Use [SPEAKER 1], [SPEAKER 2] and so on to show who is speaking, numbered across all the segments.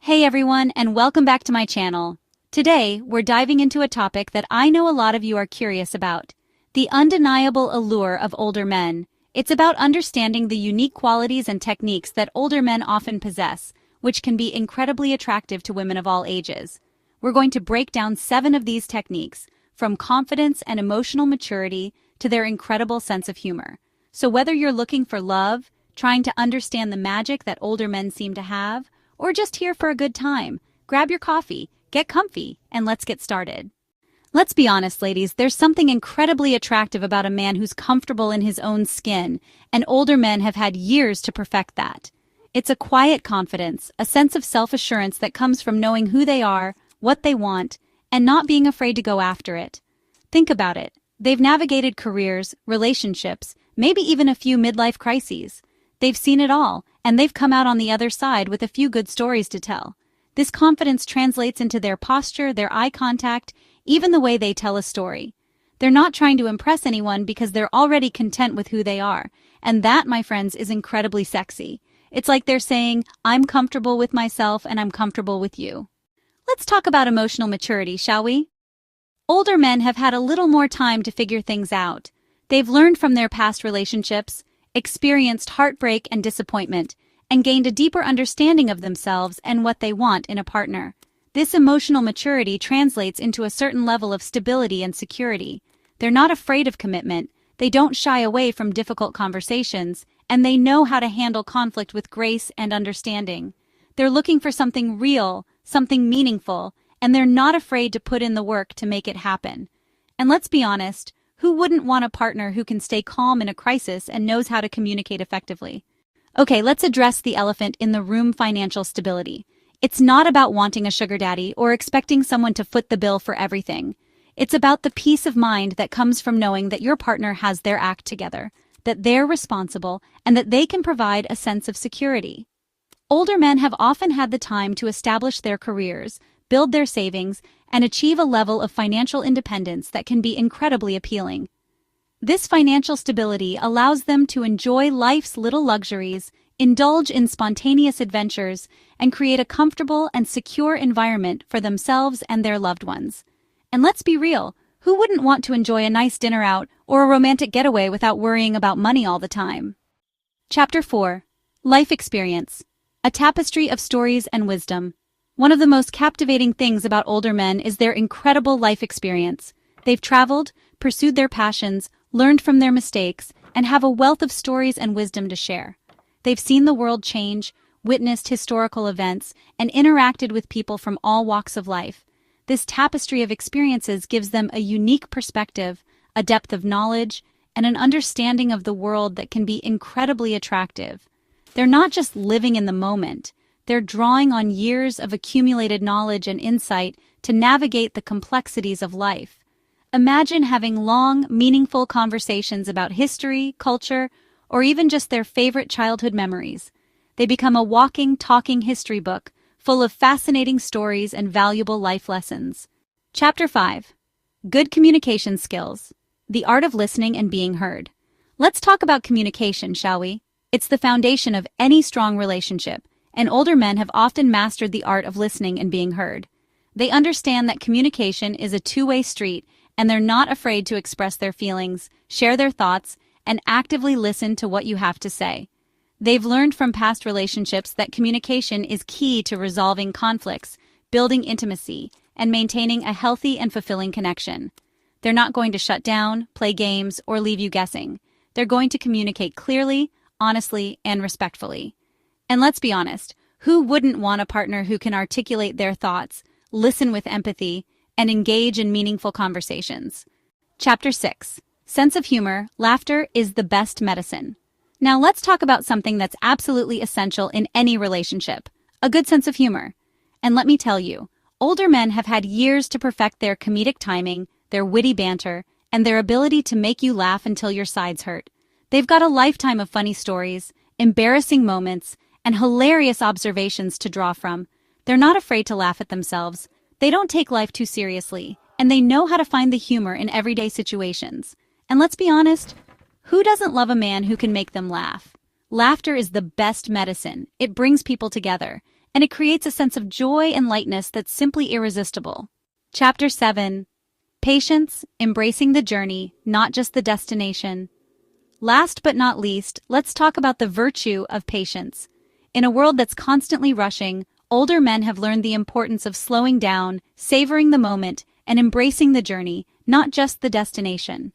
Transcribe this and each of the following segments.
[SPEAKER 1] Hey everyone, and welcome back to my channel. Today, we're diving into a topic that I know a lot of you are curious about: the undeniable allure of older men. It's about understanding the unique qualities and techniques that older men often possess, which can be incredibly attractive to women of all ages. We're going to break down 7 of these techniques, from confidence and emotional maturity to their incredible sense of humor. So whether you're looking for love, trying to understand the magic that older men seem to have, or just here for a good time, grab your coffee, get comfy, and let's get started. Let's be honest, ladies, there's something incredibly attractive about a man who's comfortable in his own skin, and older men have had years to perfect that. It's a quiet confidence, a sense of self-assurance that comes from knowing who they are, what they want, and not being afraid to go after it. Think about it. They've navigated careers, relationships, maybe even a few midlife crises. They've seen it all, and they've come out on the other side with a few good stories to tell. This confidence translates into their posture, their eye contact, even the way they tell a story. They're not trying to impress anyone because they're already content with who they are, and that, my friends, is incredibly sexy. It's like they're saying, I'm comfortable with myself and I'm comfortable with you. Let's talk about emotional maturity, shall we? Older men have had a little more time to figure things out. They've learned from their past relationships, experienced heartbreak and disappointment, and gained a deeper understanding of themselves and what they want in a partner. This emotional maturity translates into a certain level of stability and security. They're not afraid of commitment, they don't shy away from difficult conversations, and they know how to handle conflict with grace and understanding. They're looking for something real, something meaningful, and they're not afraid to put in the work to make it happen. And let's be honest, who wouldn't want a partner who can stay calm in a crisis and knows how to communicate effectively? Okay, let's address the elephant in the room: financial stability. It's not about wanting a sugar daddy or expecting someone to foot the bill for everything. It's about the peace of mind that comes from knowing that your partner has their act together, that they're responsible, and that they can provide a sense of security. Older men have often had the time to establish their careers, build their savings, and achieve a level of financial independence that can be incredibly appealing. This financial stability allows them to enjoy life's little luxuries, indulge in spontaneous adventures, and create a comfortable and secure environment for themselves and their loved ones. And let's be real, who wouldn't want to enjoy a nice dinner out or a romantic getaway without worrying about money all the time? Chapter 4. Life Experience. A tapestry of stories and wisdom. One of the most captivating things about older men is their incredible life experience. They've traveled, pursued their passions, learned from their mistakes, and have a wealth of stories and wisdom to share. They've seen the world change, witnessed historical events, and interacted with people from all walks of life. This tapestry of experiences gives them a unique perspective, a depth of knowledge, and an understanding of the world that can be incredibly attractive. They're not just living in the moment. They're drawing on years of accumulated knowledge and insight to navigate the complexities of life. Imagine having long, meaningful conversations about history, culture, or even just their favorite childhood memories. They become a walking, talking history book, full of fascinating stories and valuable life lessons. Chapter 5. Good communication skills. The art of listening and being heard. Let's talk about communication, shall we? It's the foundation of any strong relationship, and older men have often mastered the art of listening and being heard. They understand that communication is a two-way street, and they're not afraid to express their feelings, share their thoughts, and actively listen to what you have to say. They've learned from past relationships that communication is key to resolving conflicts, building intimacy, and maintaining a healthy and fulfilling connection. They're not going to shut down, play games, or leave you guessing. They're going to communicate clearly, honestly, and respectfully. And let's be honest, who wouldn't want a partner who can articulate their thoughts, listen with empathy, and engage in meaningful conversations? Chapter 6. Sense of humor. Laughter is the best medicine. Now let's talk about something that's absolutely essential in any relationship: a good sense of humor. And let me tell you, older men have had years to perfect their comedic timing, their witty banter, and their ability to make you laugh until your sides hurt. They've got a lifetime of funny stories, embarrassing moments, and hilarious observations to draw from. They're not afraid to laugh at themselves. They don't take life too seriously, and they know how to find the humor in everyday situations. And let's be honest, who doesn't love a man who can make them laugh? Laughter is the best medicine. It brings people together, and it creates a sense of joy and lightness that's simply irresistible. Chapter 7. Patience, embracing the journey, not just the destination. Last but not least, let's talk about the virtue of patience. In a world that's constantly rushing, older men have learned the importance of slowing down, savoring the moment, and embracing the journey, not just the destination.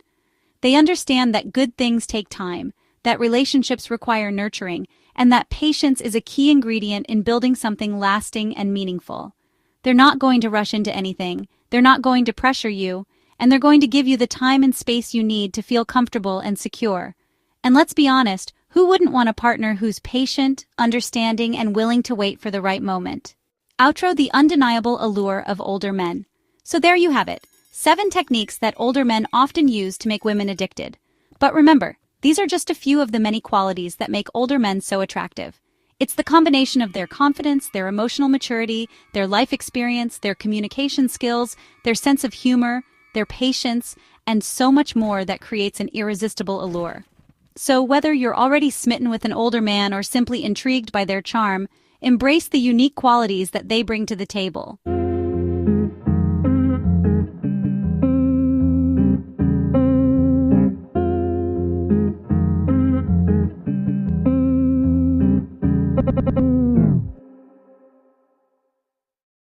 [SPEAKER 1] They understand that good things take time, that relationships require nurturing, and that patience is a key ingredient in building something lasting and meaningful. They're not going to rush into anything, they're not going to pressure you, and they're going to give you the time and space you need to feel comfortable and secure. And let's be honest, who wouldn't want a partner who's patient, understanding, and willing to wait for the right moment? Outro: the undeniable allure of older men. So there you have it, 7 techniques that older men often use to make women addicted. But remember, these are just a few of the many qualities that make older men so attractive. It's the combination of their confidence, their emotional maturity, their life experience, their communication skills, their sense of humor, their patience, and so much more that creates an irresistible allure. So whether you're already smitten with an older man or simply intrigued by their charm, embrace the unique qualities that they bring to the table.